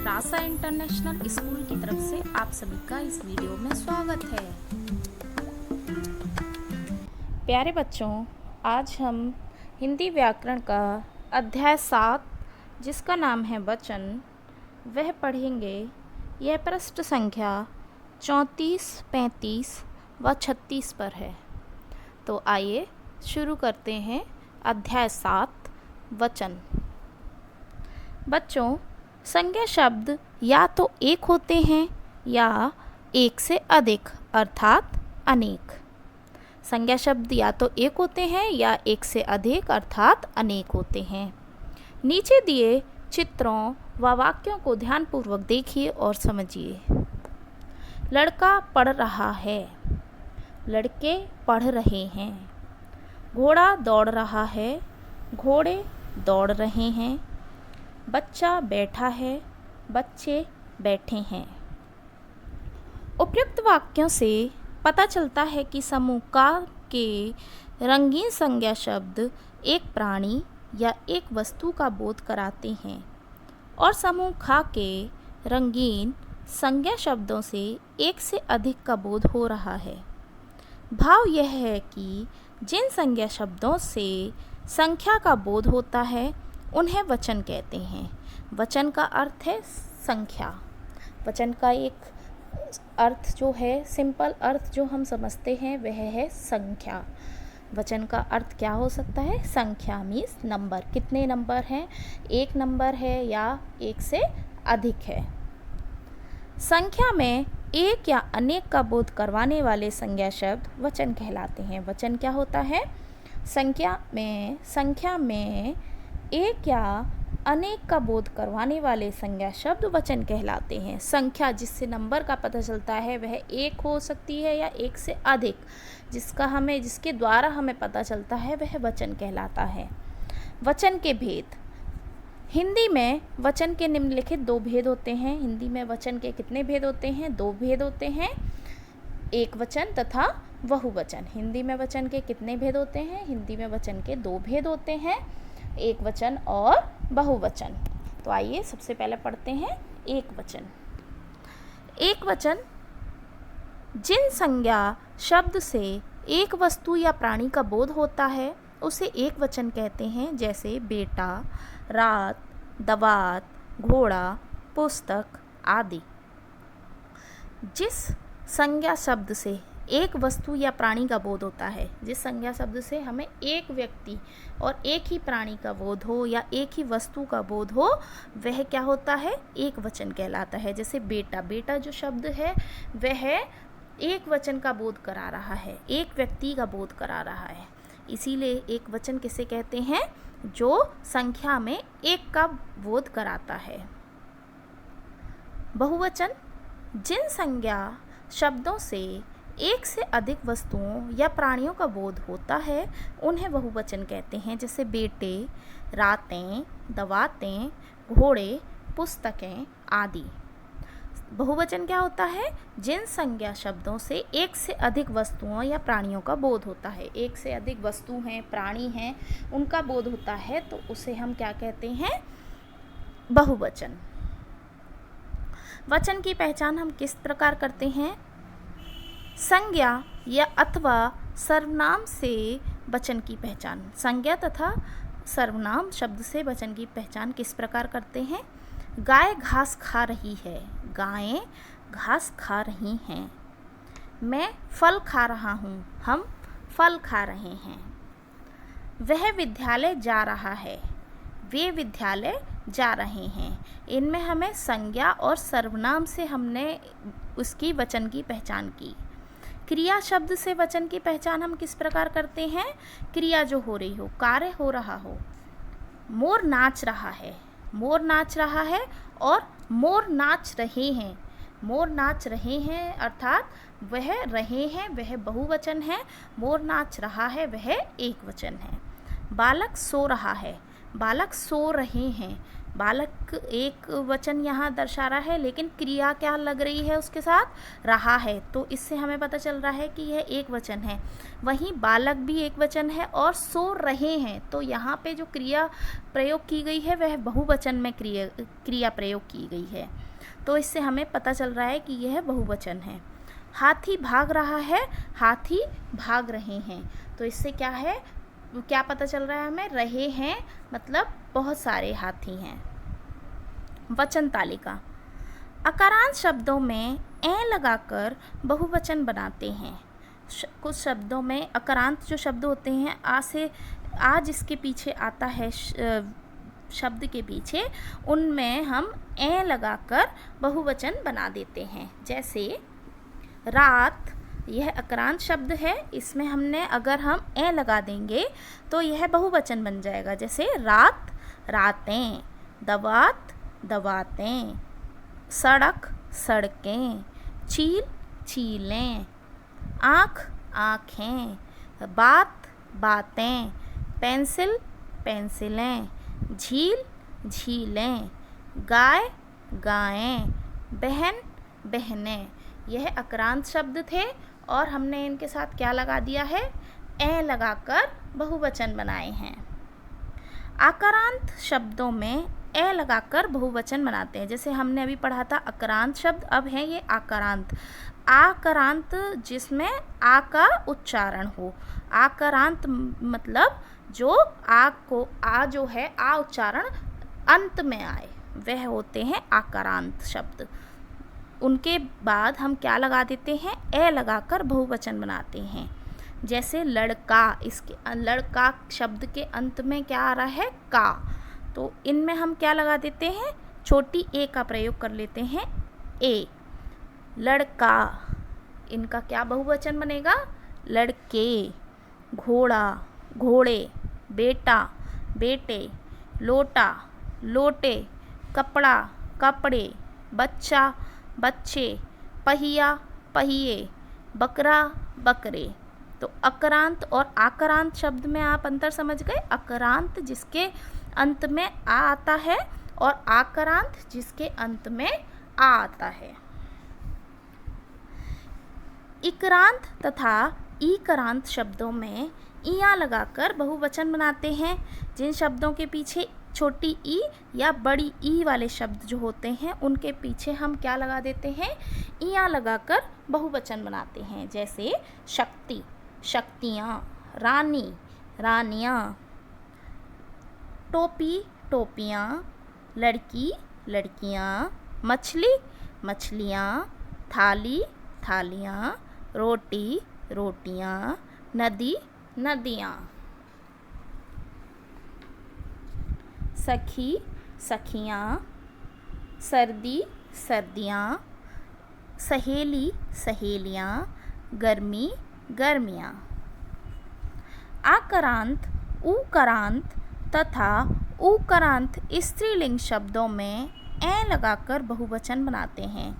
रासा international school की तरफ से आप सभी का इस वीडियो में स्वागत है। प्यारे बच्चों, आज हम हिंदी व्याकरण का अध्याय 7 जिसका नाम है वचन, वह पढ़ेंगे। यह पृष्ठ संख्या 34, 35 व 36 पर है। तो आइए शुरू करते हैं अध्याय 7 वचन। बच्चों, संज्ञा शब्द या तो एक होते हैं या एक से अधिक अर्थात अनेक। संज्ञा शब्द या तो एक होते हैं या एक से अधिक अर्थात अनेक होते हैं। नीचे दिए चित्रों व वाक्यों को ध्यानपूर्वक देखिए और समझिए। लड़का पढ़ रहा है, लड़के पढ़ रहे हैं। घोड़ा दौड़ रहा है, घोड़े दौड़ रहे हैं। बच्चा बैठा है, बच्चे बैठे हैं। उपयुक्त वाक्यों से पता चलता है कि समूह का के रंगीन संज्ञा शब्द एक प्राणी या एक वस्तु का बोध कराते हैं और समूह खा के रंगीन संज्ञा शब्दों से एक से अधिक का बोध हो रहा है। भाव यह है कि जिन संज्ञा शब्दों से संख्या का बोध होता है उन्हें वचन कहते हैं। वचन का अर्थ है संख्या। वचन का एक अर्थ जो है, सिंपल अर्थ जो हम समझते हैं, वह है संख्या। वचन का अर्थ क्या हो सकता है? संख्या मीन्स नंबर। कितने नंबर हैं? एक नंबर है या एक से अधिक है। संख्या में एक या अनेक का बोध करवाने वाले संज्ञा शब्द वचन कहलाते हैं। वचन क्या होता है? संख्या में एक या अनेक का बोध करवाने वाले संज्ञा शब्द वचन कहलाते हैं। संख्या जिससे नंबर का पता चलता है वह एक हो सकती है या एक से अधिक, जिसके द्वारा हमें पता चलता है वह वचन कहलाता है। वचन के भेद। हिंदी में वचन के निम्नलिखित 2 भेद होते हैं। हिंदी में वचन के कितने भेद होते हैं? 2 भेद होते हैं, एक वचन तथा बहुवचन। हिंदी में वचन के कितने भेद होते हैं? हिंदी में वचन के 2 भेद होते हैं, एक वचन और बहुवचन। तो आइए सबसे पहले पढ़ते हैं एक वचन। एक वचन जिन संज्ञा शब्द से एक वस्तु या प्राणी का बोध होता है उसे एक वचन कहते हैं। जैसे बेटा, रात, दवात, घोड़ा, पुस्तक आदि। जिस संज्ञा शब्द से एक वस्तु या प्राणी का बोध होता है, जिस संज्ञा शब्द से हमें एक व्यक्ति और एक ही प्राणी का बोध हो या एक ही वस्तु का बोध हो, वह क्या होता है? एक वचन कहलाता है। जैसे बेटा, बेटा जो शब्द है वह एक वचन का बोध करा रहा है, एक व्यक्ति का बोध करा रहा है। इसीलिए एक वचन किसे कहते हैं? जो संख्या में एक का बोध कराता है। बहुवचन जिन संज्ञा शब्दों से एक से अधिक वस्तुओं या प्राणियों का बोध होता है उन्हें बहुवचन कहते हैं। जैसे बेटे, रातें, दवातें, घोड़े, पुस्तकें आदि। बहुवचन क्या होता है? जिन संज्ञा शब्दों से एक से अधिक वस्तुओं या प्राणियों का बोध होता है। एक से अधिक वस्तु हैं, प्राणी हैं, उनका बोध होता है तो उसे हम क्या कहते हैं? बहुवचन। वचन की पहचान हम किस प्रकार करते हैं? संज्ञा या अथवा सर्वनाम से वचन की पहचान। संज्ञा तथा सर्वनाम शब्द से वचन की पहचान किस प्रकार करते हैं? गाय घास खा रही है, गायें घास खा रही हैं। मैं फल खा रहा हूँ, हम फल खा रहे हैं। वह विद्यालय जा रहा है, वे विद्यालय जा रहे हैं। इनमें हमें संज्ञा और सर्वनाम से हमने उसकी वचन की पहचान की। क्रिया शब्द से वचन की पहचान हम किस प्रकार करते हैं? क्रिया जो हो रही हो, कार्य हो रहा हो। मोर नाच रहा है, मोर नाच रहा है और मोर नाच रहे हैं। मोर नाच रहे हैं अर्थात वह रहे हैं, वह बहुवचन है। मोर नाच रहा है, वह एक वचन है। बालक सो रहा है, बालक सो रहे हैं। बालक एक वचन यहाँ दर्शा रहा है, लेकिन क्रिया क्या लग रही है उसके साथ, रहा है, तो इससे हमें पता चल रहा है कि यह एक वचन है। वहीं बालक भी एक वचन है और सो रहे हैं, तो यहाँ पे जो क्रिया प्रयोग की गई है वह बहुवचन में क्रिया प्रयोग की गई है, तो इससे हमें पता चल रहा है कि यह बहुवचन है। हाथी भाग रहा है, हाथी भाग रहे हैं, तो इससे क्या है, क्या पता चल रहा है हमें, रहे हैं मतलब बहुत सारे हाथी हैं। वचन तालिका। अकारांत शब्दों में ए लगाकर बहुवचन बनाते हैं। कुछ शब्दों में अकारांत जो शब्द होते हैं, आ जिसके पीछे आता है शब्द के पीछे, उनमें हम ए लगाकर बहुवचन बना देते हैं। जैसे रात, यह अकारांत शब्द है, इसमें हमने अगर हम ए लगा देंगे तो यह बहुवचन बन जाएगा। जैसे रात, रातें, दवात, दवातें, सड़क, सड़कें, चील, चीलें, आँख, आँखें, बात, बातें, पेंसिल, पेंसिलें, झील, झीलें, गाय, गायें, बहन, बहनें। यह अकारांत शब्द थे और हमने इनके साथ क्या लगा दिया है, ए लगाकर बहुवचन बनाए हैं। आकारांत शब्दों में ए लगाकर बहुवचन बनाते हैं। जैसे हमने अभी पढ़ा था अकारांत शब्द, अब है ये आकारांत। आकारांत जिसमें आ का उच्चारण हो। आकारांत मतलब जो आ को, आ जो है आ उच्चारण अंत में आए, वह होते हैं आकारांत शब्द। उनके बाद हम क्या लगा देते हैं, ए लगाकर बहुवचन बनाते हैं। जैसे लड़का, इसके लड़का शब्द के अंत में क्या आ रहा है, का, तो इनमें हम क्या लगा देते हैं, छोटी ए का प्रयोग कर लेते हैं, ए। लड़का, इनका क्या बहुवचन बनेगा, लड़के। घोड़ा, घोड़े, बेटा, बेटे, लोटा, लोटे, कपड़ा, कपड़े, बच्चा, बच्चे, पहिया, पहिए, बकरा, बकरे। तो अकारांत और आकारांत शब्द में आप अंतर समझ गए। अकारांत जिसके अंत में आ आता है और आकारांत जिसके अंत में आ आता है। इकारांत तथा ईकारांत शब्दों में इया लगाकर बहुवचन बनाते हैं। जिन शब्दों के पीछे छोटी ई या बड़ी ई वाले शब्द जो होते हैं, उनके पीछे हम क्या लगा देते हैं, इया लगाकर बहुवचन बनाते हैं। जैसे शक्ति, शक्तियाँ, रानी, रानियाँ, टोपी, टोपियाँ, लड़की, लड़कियाँ, मछली, मछलियाँ, थाली, थालियाँ, रोटी, रोटियाँ, नदी, नदियाँ। सखी, सखियाँ, सर्दी, सर्दियाँ, सहेली, सहेलियाँ, गर्मी, गर्मियाँ। आकारांत, उकारांत तथा उकारांत स्त्रीलिंग शब्दों में ए लगाकर बहुवचन बनाते हैं।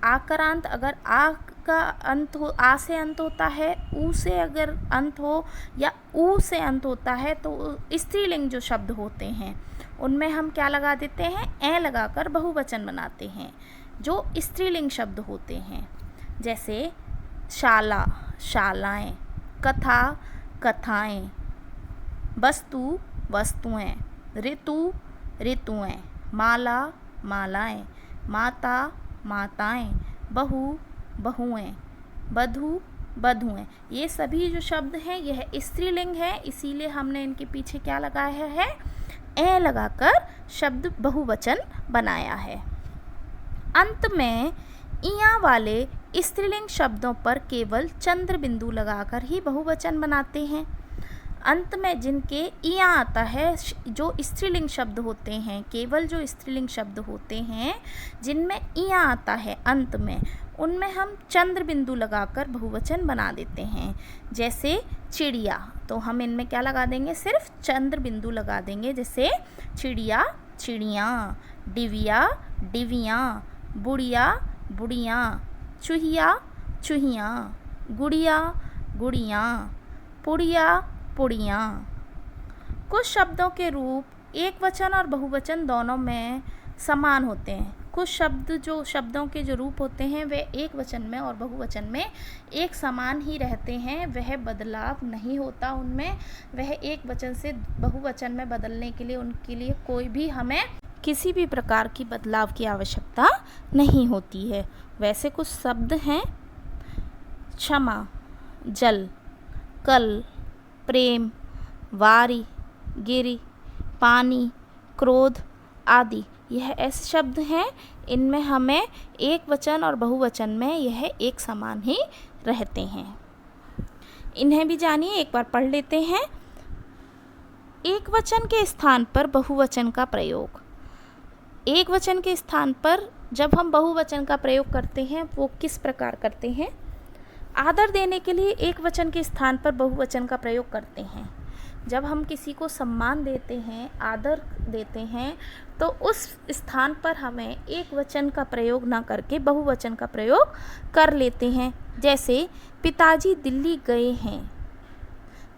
आकारांत अगर आ का अंत हो, आ से अंत होता है, ऊ से अगर अंत हो या ऊ से अंत होता है, तो स्त्रीलिंग जो शब्द होते हैं उनमें हम क्या लगा देते हैं, ए लगाकर बहुवचन बनाते हैं जो स्त्रीलिंग शब्द होते हैं। जैसे शाला, शालाएं, कथा, कथाएं, वस्तु, वस्तुएं, ऋतु, ऋतुएं, माला, मालाएं, माता, माताएं, बहू, बहुएं, बधू, बधुएं। ये सभी जो शब्द हैं यह स्त्रीलिंग है, इसीलिए हमने इनके पीछे क्या लगाया है, ए लगाकर शब्द बहुवचन बनाया है। अंत में इया वाले स्त्रीलिंग शब्दों पर केवल चंद्र बिंदु लगाकर ही बहुवचन बनाते हैं। अंत में जिनके इया आता है, जो स्त्रीलिंग शब्द होते हैं, केवल जो स्त्रीलिंग शब्द होते हैं जिनमें इया आता है अंत में, उनमें हम चंद्र बिंदु लगाकर बहुवचन बना देते हैं। जैसे चिड़िया, तो हम इनमें क्या लगा देंगे, सिर्फ चंद्र बिंदु लगा देंगे। जैसे चिड़िया, चिड़ियाँ, डिविया, डिवियाँ, बुढ़िया, बुढ़ियाँ, चूहिया, चूहियाँ, गुड़िया, गुड़ियाँ, पुड़िया, पुड़ियाँ, कुछ शब्दों के रूप एक वचन और बहुवचन दोनों में समान होते हैं। कुछ शब्दों के जो रूप होते हैं वे एक वचन में और बहुवचन में एक समान ही रहते हैं, वह बदलाव नहीं होता उनमें। वह एक वचन से बहुवचन में बदलने के लिए उनके लिए कोई भी हमें किसी भी प्रकार की बदलाव की आवश्यकता नहीं होती है। वैसे कुछ शब्द हैं क्षमा, जल, कल, प्रेम, वारी, गिरी, पानी, क्रोध आदि। यह ऐसे शब्द हैं इनमें हमें एक वचन और बहुवचन में यह एक समान ही रहते हैं। इन्हें भी जानिए, एक बार पढ़ लेते हैं। एक वचन के स्थान पर बहुवचन का प्रयोग। एक वचन के स्थान पर जब हम बहुवचन का प्रयोग करते हैं वो किस प्रकार करते हैं? आदर देने के लिए एक वचन के स्थान पर बहुवचन का प्रयोग करते हैं। जब हम किसी को सम्मान देते हैं, आदर देते हैं, तो उस स्थान पर हमें एक वचन का प्रयोग ना करके बहुवचन का प्रयोग कर लेते हैं। जैसे पिताजी दिल्ली गए हैं,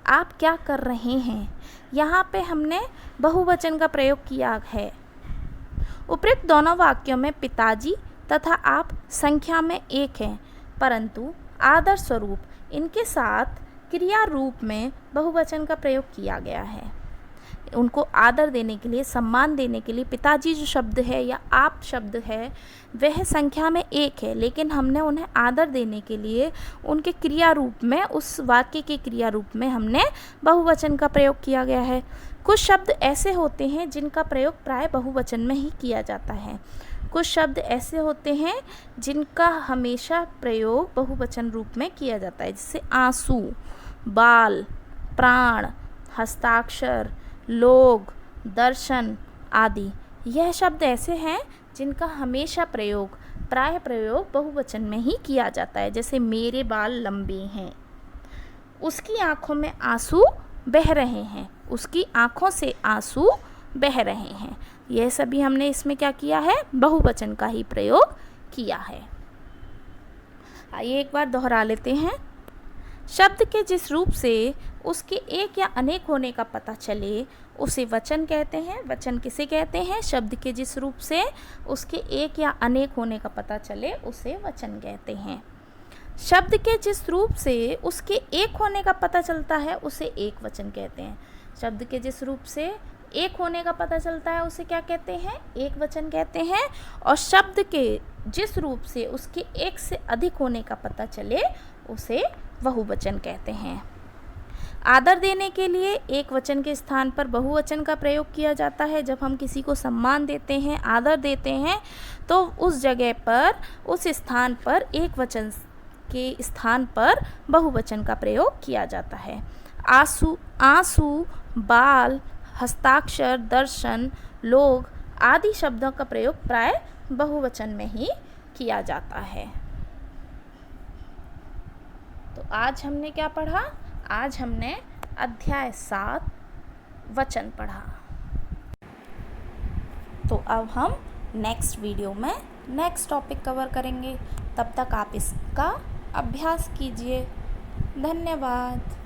आप क्या कर रहे हैं? यहाँ पे हमने बहुवचन का प्रयोग किया है। उपरोक्त दोनों वाक्यों में पिताजी तथा आप संख्या में एक हैं, परंतु आदर स्वरूप इनके साथ क्रिया रूप में बहुवचन का प्रयोग किया गया है। उनको आदर देने के लिए, सम्मान देने के लिए पिताजी जो शब्द है या आप शब्द है वह संख्या में एक है, लेकिन हमने उन्हें आदर देने के लिए उनके क्रिया रूप में, उस वाक्य के क्रिया रूप में हमने बहुवचन का प्रयोग किया गया है। कुछ शब्द ऐसे होते हैं जिनका प्रयोग प्राय बहुवचन में ही किया जाता है। कुछ शब्द ऐसे होते हैं जिनका हमेशा प्रयोग बहुवचन रूप में किया जाता है, जैसे आंसू, बाल, प्राण, हस्ताक्षर, लोग, दर्शन आदि। यह शब्द ऐसे हैं जिनका हमेशा प्रयोग, प्राय प्रयोग बहुवचन में ही किया जाता है। जैसे मेरे बाल लंबे हैं, उसकी आंखों में आंसू बह रहे हैं, उसकी आंखों से आंसू बह रहे हैं। यह सभी हमने इसमें क्या किया है? बहुवचन का ही प्रयोग किया है। आइए एक बार दोहरा लेते हैं। शब्द के जिस रूप से उसके एक या अनेक होने का पता चले उसे वचन कहते हैं। वचन किसे कहते हैं? शब्द के जिस रूप से उसके एक या अनेक होने का पता चले उसे वचन कहते हैं। शब्द के जिस रूप से उसके एक होने का पता चलता है उसे एक वचन कहते हैं। शब्द के जिस रूप से एक होने का पता चलता है उसे क्या कहते हैं? एक वचन कहते हैं। और शब्द के जिस रूप से उसके एक से अधिक होने का पता चले उसे बहुवचन कहते हैं। आदर देने के लिए एक वचन के स्थान पर बहुवचन का प्रयोग किया जाता है। जब हम किसी को सम्मान देते हैं, आदर देते हैं, तो उस जगह पर, उस स्थान पर एक वचन के स्थान पर बहुवचन का प्रयोग किया जाता है। आंसू, बाल, हस्ताक्षर, दर्शन, लोग आदि शब्दों का प्रयोग प्राय बहुवचन में ही किया जाता है। तो आज हमने क्या पढ़ा? आज हमने अध्याय 7 वचन पढ़ा। तो अब हम नेक्स्ट वीडियो में नेक्स्ट टॉपिक कवर करेंगे। तब तक आप इसका अभ्यास कीजिए। धन्यवाद।